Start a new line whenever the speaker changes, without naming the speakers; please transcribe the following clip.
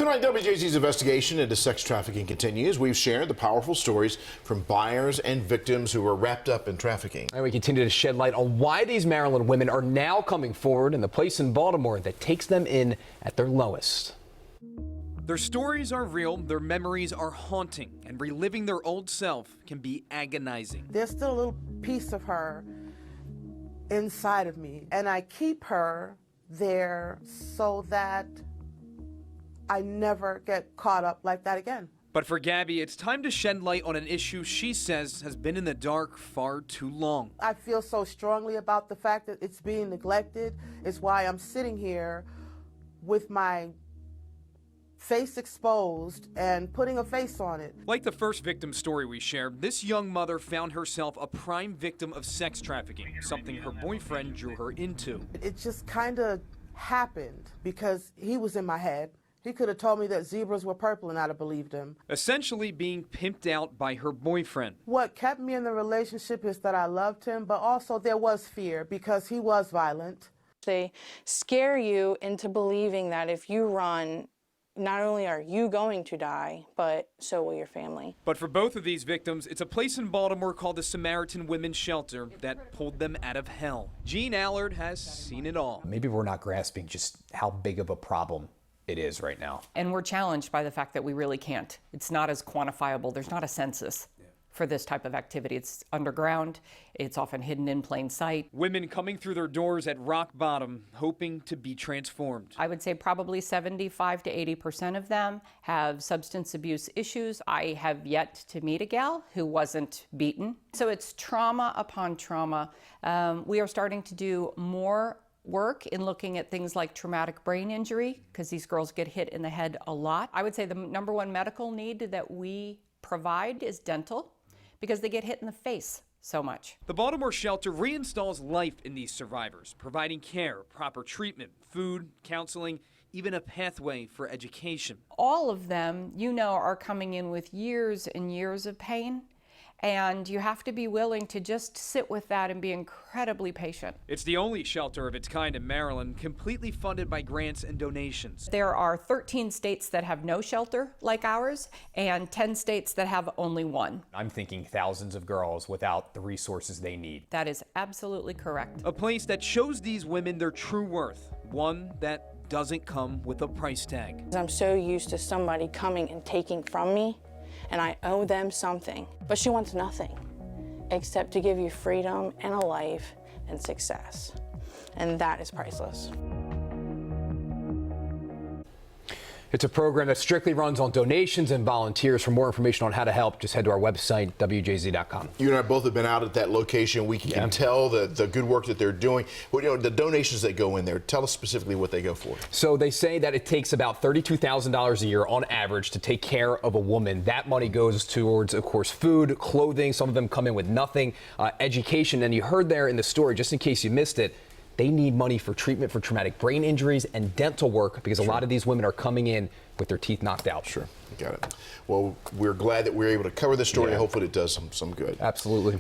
Tonight, WJZ's investigation into sex trafficking continues. We've shared the powerful stories from buyers and victims who were wrapped up in trafficking.
And we continue to shed light on why these Maryland women are now coming forward in the place in Baltimore that takes them in at their lowest.
Their stories are real, their memories are haunting, and reliving their old self can be agonizing.
There's still a little piece of her inside of me, and I keep her there so that I never get caught up like that again.
But for Gabby, it's time to shed light on an issue she says has been in the dark far too long.
I feel so strongly about the fact that it's being neglected. It's why I'm sitting here with my face exposed and putting a face on it.
Like the first victim story we shared, this young mother found herself a prime victim of sex trafficking, something her boyfriend drew her into.
It just kind of happened because he was in my head. He could have told me that zebras were purple and I'd have believed him.
Essentially being pimped out by her boyfriend.
What kept me in the relationship is that I loved him, but also there was fear because he was violent.
They scare you into believing that if you run, not only are you going to die, but so will your family.
But for both of these victims, it's a place in Baltimore called the Samaritan Women's Shelter that pulled them out of hell. Gene Allard has seen it all.
Maybe we're not grasping just how big of a problem it is right now.
And we're challenged by the fact that we really can't. It's not as quantifiable. There's not a census for this type of activity. It's underground. It's often hidden in plain sight.
Women coming through their doors at rock bottom, hoping to be transformed.
I would say probably 75 to 80% of them have substance abuse issues. I have yet to meet a gal who wasn't beaten. So it's trauma upon trauma. We are starting to do more work in looking at things like traumatic brain injury, because these girls get hit in the head a lot. I would say the number one medical need that we provide is dental, because they get hit in the face so much.
The Baltimore shelter reinstalls life in these survivors, providing care, proper treatment, food, counseling, even a pathway for education.
All of them, you know, are coming in with years and years of pain. And you have to be willing to just sit with that and be incredibly patient.
It's the only shelter of its kind in Maryland, completely funded by grants and donations.
There are 13 states that have no shelter like ours, and 10 states that have only one.
I'm thinking thousands of girls without the resources they need.
That is absolutely correct.
A place that shows these women their true worth, one that doesn't come with a price tag.
I'm so used to somebody coming and taking from me, and I owe them something. But she wants nothing except to give you freedom and a life and success. And that is priceless.
It's a program that strictly runs on donations and volunteers. For more information on how to help, just head to our website, WJZ.com.
You and I both have been out at that location. We can tell the good work that they're doing. Well, you know, the donations that go in there, tell us specifically what they go for.
So they say that it takes about $32,000 a year on average to take care of a woman. That money goes towards, of course, food, clothing. Some of them come in with nothing, education. And you heard there in the story, just in case you missed it, they need money for treatment for traumatic brain injuries and dental work, because a lot of these women are coming in with their teeth knocked out.
Sure, got it. Well, we're glad that we're able to cover this story. Hopefully it does some good.
Absolutely.